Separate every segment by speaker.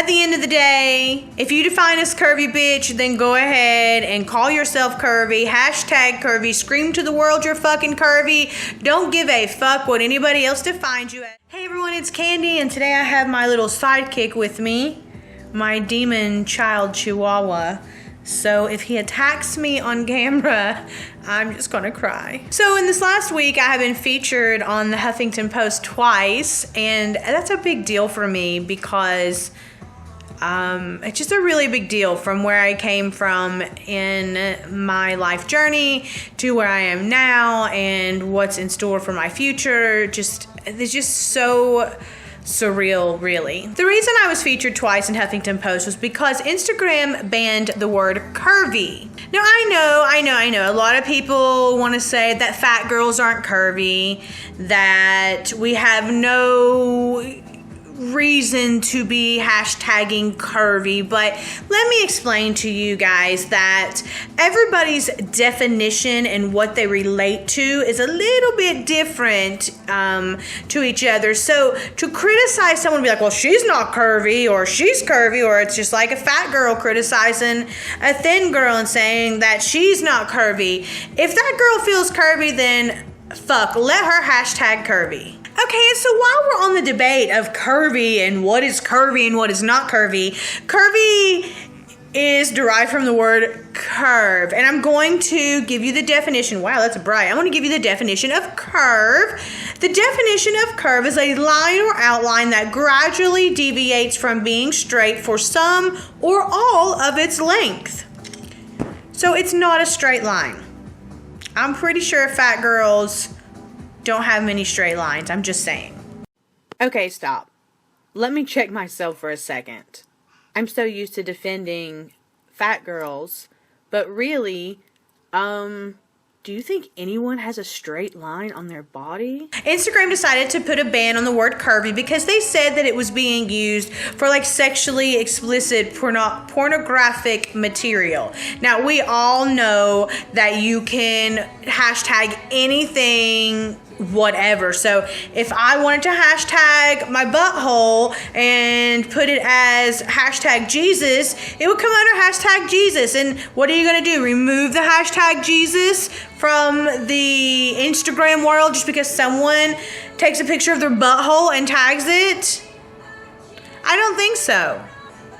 Speaker 1: At the end of the day, if you define as curvy, bitch, then go ahead and call yourself curvy. Hashtag curvy. Scream to the world you're fucking curvy. Don't give a fuck what anybody else defines you as. Hey everyone, it's Candy, and today I have my little sidekick with me, my demon child chihuahua. So if he attacks me on camera, I'm just gonna cry. So in this last week, I have been featured on the Huffington Post twice, and that's a big deal for me because it's just a really big deal from where I came from in my life journey to where I am now and what's in store for my future. It's just so surreal, really. The reason I was featured twice in Huffington Post was because Instagram banned the word curvy. Now I know a lot of people want to say that fat girls aren't curvy, that we have no reason to be hashtagging curvy, but let me explain to you guys that everybody's definition and what they relate to is a little bit different to each other. So to criticize someone and be like, well, she's not curvy, or she's curvy, or it's just like a fat girl criticizing a thin girl and saying that she's not curvy. If that girl feels curvy, then fuck, let her hashtag curvy. Okay, so while we're on the debate of curvy and what is not curvy, curvy is derived from the word curve. And I'm going to give you the definition. Wow, that's bright. I'm going to give you the definition of curve. The definition of curve is a line or outline that gradually deviates from being straight for some or all of its length. So it's not a straight line. I'm pretty sure fat girls don't have many straight lines. I'm just saying. Okay, stop. Let me check myself for a second. I'm so used to defending fat girls, but really, do you think anyone has a straight line on their body? Instagram decided to put a ban on the word curvy because they said that it was being used for like sexually explicit pornographic material. Now, we all know that you can hashtag anything, whatever. So if I wanted to hashtag my butthole and put it as hashtag Jesus, it would come under hashtag Jesus. And what are you going to do? Remove the hashtag Jesus from the Instagram world just because someone takes a picture of their butthole and tags it? I don't think so.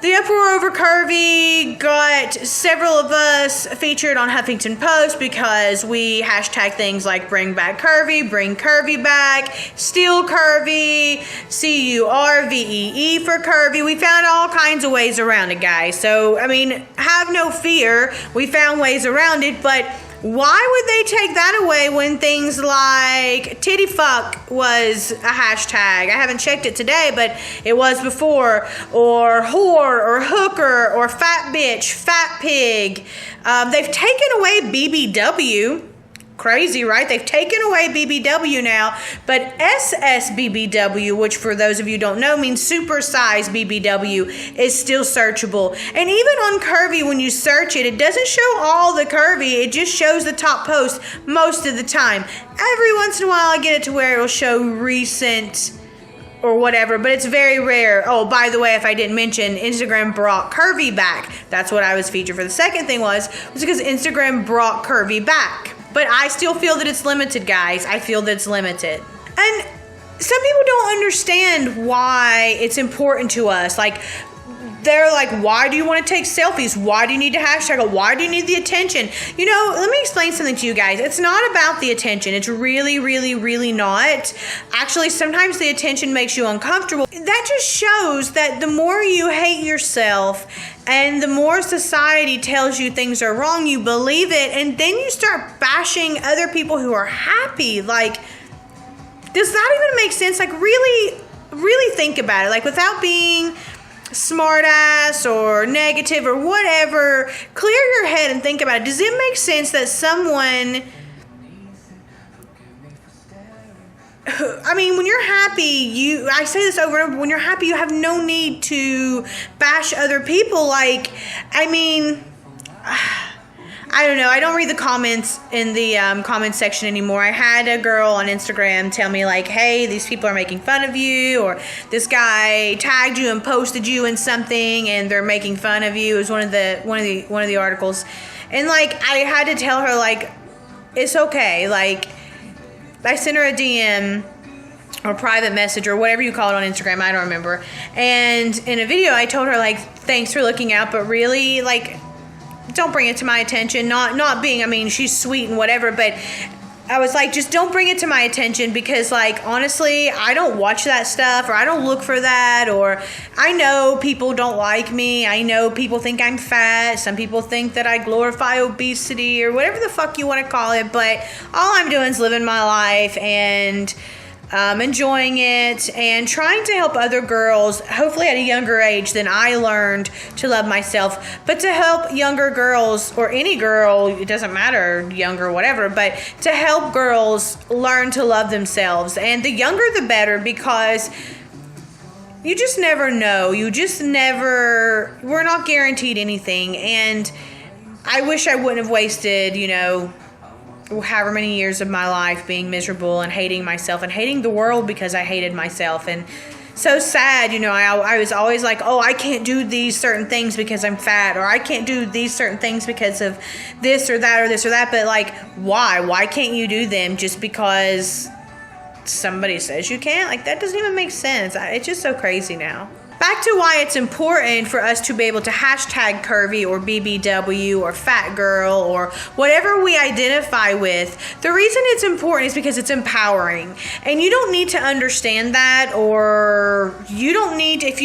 Speaker 1: The uproar over curvy got several of us featured on Huffington Post because we hashtag things like bring back curvy, bring curvy back, steal curvy, CURVEE for curvy. We found all kinds of ways around it, guys. So, I mean, have no fear. We found ways around it, but why would they take that away when things like titty fuck was a hashtag? I haven't checked it today, but it was before. Or whore, or hooker, or fat bitch, fat pig. They've taken away BBW. Crazy, right? They've taken away BBW now, but SSBBW, which for those of you who don't know means supersize BBW, is still searchable. And even on curvy, when you search it, it doesn't show all the curvy, it just shows the top post most of the time. Every once in a while I get it to where it'll show recent or whatever, but it's very rare. Oh, by the way, if I didn't mention, Instagram brought curvy back. That's what I was featured for. The second thing was because Instagram brought curvy back. But I still feel that it's limited, guys. I feel that it's limited. And some people don't understand why it's important to us. Like, they're like, why do you want to take selfies? Why do you need to hashtag it? Why do you need the attention? You know, let me explain something to you guys. It's not about the attention. It's really, really, really not. Actually, sometimes the attention makes you uncomfortable. That just shows that the more you hate yourself and the more society tells you things are wrong, you believe it, and then you start bashing other people who are happy. Like, does that even make sense? Like, really, really think about it. Like, without being smartass or negative or whatever, clear your head and think about it. Does it make sense that someone, I mean, when you're happy, I say this over and over, when you're happy, you have no need to bash other people. Like, I mean, I don't know. I don't read the comments in the comment section anymore. I had a girl on Instagram tell me like, hey, these people are making fun of you, or this guy tagged you and posted you in something and they're making fun of you. It was one of the articles. And like, I had to tell her like, it's okay. Like, I sent her a DM or private message or whatever you call it on Instagram. I don't remember. And in a video, I told her like, thanks for looking out, but really like, don't bring it to my attention. Not being, I mean, she's sweet and whatever, but I was like, just don't bring it to my attention, because like, honestly, I don't watch that stuff, or I don't look for that, or I know people don't like me. I know people think I'm fat. Some people think that I glorify obesity or whatever the fuck you want to call it, but all I'm doing is living my life and enjoying it and trying to help other girls, hopefully at a younger age than I learned to love myself, but to help younger girls, or any girl, it doesn't matter, younger, whatever, but to help girls learn to love themselves. And the younger the better, because you just never know. We're not guaranteed anything. And I wish I wouldn't have wasted, however many years of my life being miserable and hating myself and hating the world because I hated myself. And so sad, I was always like, oh, I can't do these certain things because I'm fat, or I can't do these certain things because of this or that or this or that. But like, why can't you do them just because somebody says you can't? Like, that doesn't even make sense. It's just so crazy now. Back to why it's important for us to be able to hashtag curvy or BBW or fat girl or whatever we identify with. The reason it's important is because it's empowering. And you don't need to understand that, or if you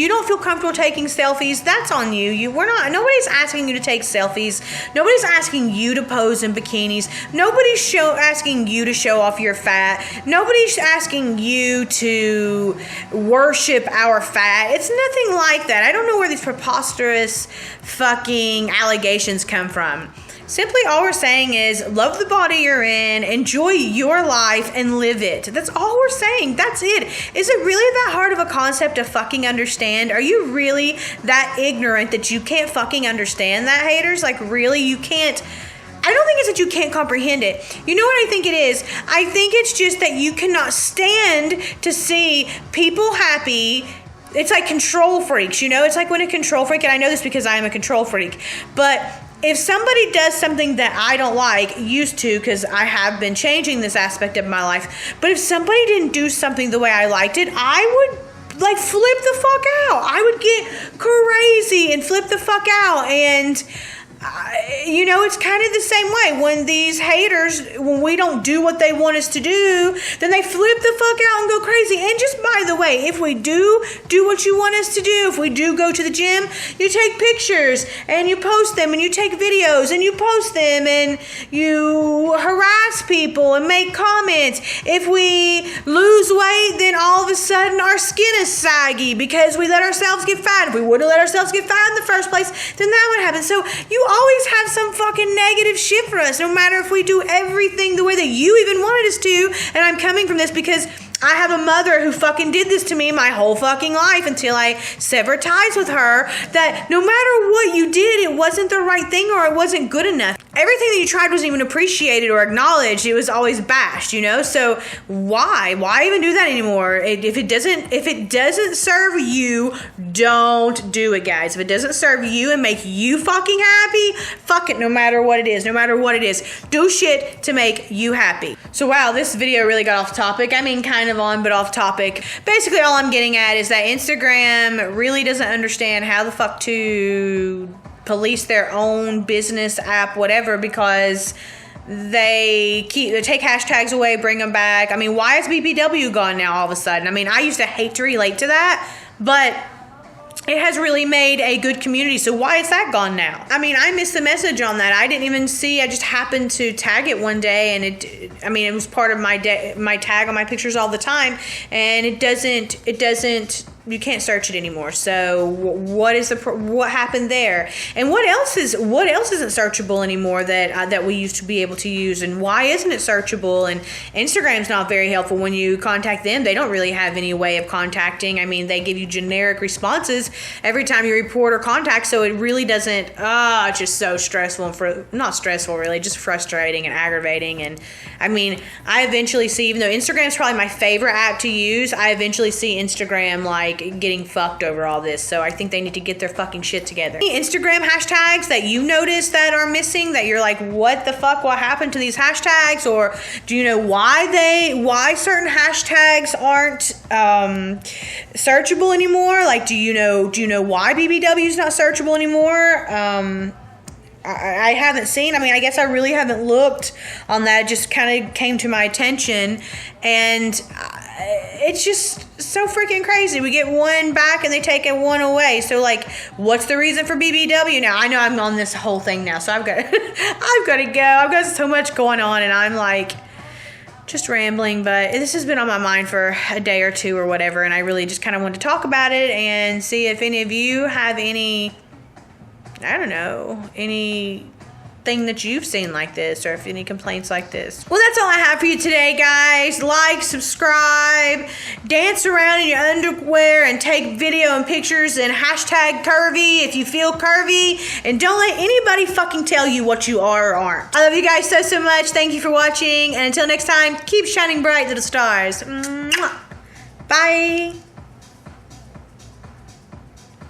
Speaker 1: don't feel comfortable taking selfies, that's on you. Nobody's asking you to take selfies. Nobody's asking you to pose in bikinis. Nobody's asking you to show off your fat. Nobody's asking you to worship our fat. It's nothing like that. I don't know where these preposterous fucking allegations come from. Simply all we're saying is love the body you're in, enjoy your life, and live it. That's all we're saying. That's it. Is it really that hard of a concept to fucking understand? Are you really that ignorant that you can't fucking understand that, haters? Like, really? You can't? I don't think it's that you can't comprehend it. You know what I think it is? I think it's just that you cannot stand to see people happy. It's like control freaks, It's like when a control freak, and I know this because I am a control freak, but if somebody does something that I don't like, used to, because I have been changing this aspect of my life, but if somebody didn't do something the way I liked it, I would like flip the fuck out. I would get crazy and flip the fuck out. And it's kind of the same way when these haters, when we don't do what they want us to do, then they flip the fuck out and go crazy. And just by the way, if we do what you want us to do, if we do go to the gym, you take pictures and you post them, and you take videos and you post them, and you harass people and make comments. If we lose weight, then all of a sudden our skin is saggy because we let ourselves get fat. If we wouldn't let ourselves get fat in the first place, then that would happen. So you always have some fucking negative shit for us, no matter if we do everything the way that you even wanted us to. And I'm coming from this because I have a mother who fucking did this to me my whole fucking life until I severed ties with her, that no matter what you did, it wasn't the right thing or it wasn't good enough. Everything that you tried wasn't even appreciated or acknowledged. It was always bashed, So why even do that anymore? If it doesn't serve you, don't do it, guys. If it doesn't serve you and make you fucking happy, fuck it, no matter what it is. Do shit to make you happy. So wow, this video really got off topic. I mean, kind of on, but off topic. Basically, all I'm getting at is that Instagram really doesn't understand how the fuck to police their own business app, whatever, because they take hashtags away, bring them back. I mean, why is BBW gone now all of a sudden? I mean, I used to hate to relate to that, but it has really made a good community. So why is that gone now? I mean, I missed the message on that. I didn't even see. I just happened to tag it one day, and it was part of my tag on my pictures all the time, and it doesn't search it anymore. So what happened there? And what else isn't searchable anymore that we used to be able to use? And why isn't it searchable? And Instagram's not very helpful when you contact them. They don't really have any way of contacting. I mean, they give you generic responses every time you report or contact. So it really doesn't. It's just so stressful and not stressful really, just frustrating and aggravating. And I mean, I eventually see, even though Instagram's probably my favorite app to use, I eventually see Instagram like getting fucked over all this. So I think they need to get their fucking shit together. Any Instagram hashtags that you notice that are missing, that you're like, what the fuck, what happened to these hashtags? Or do you know why certain hashtags aren't searchable anymore? Like, do you know why BBW is not searchable anymore? I haven't seen. I mean, I guess I really haven't looked on that. It just kind of came to my attention, and it's just so freaking crazy. We get one back and they take it one away. So like, what's the reason for BBW now? I know I'm on this whole thing now, so I've got I've got to go. I've got so much going on, and I'm like just rambling, but this has been on my mind for a day or two or whatever, and I really just kind of wanted to talk about it and see if any of you have any, I don't know, anything that you've seen like this, or if any complaints like this. Well, that's all I have for you today, guys. Like, subscribe, dance around in your underwear, and take video and pictures, and hashtag curvy if you feel curvy, and don't let anybody fucking tell you what you are or aren't. I love you guys so much. Thank you for watching, and until next time, keep shining bright, little stars. Mwah. Bye.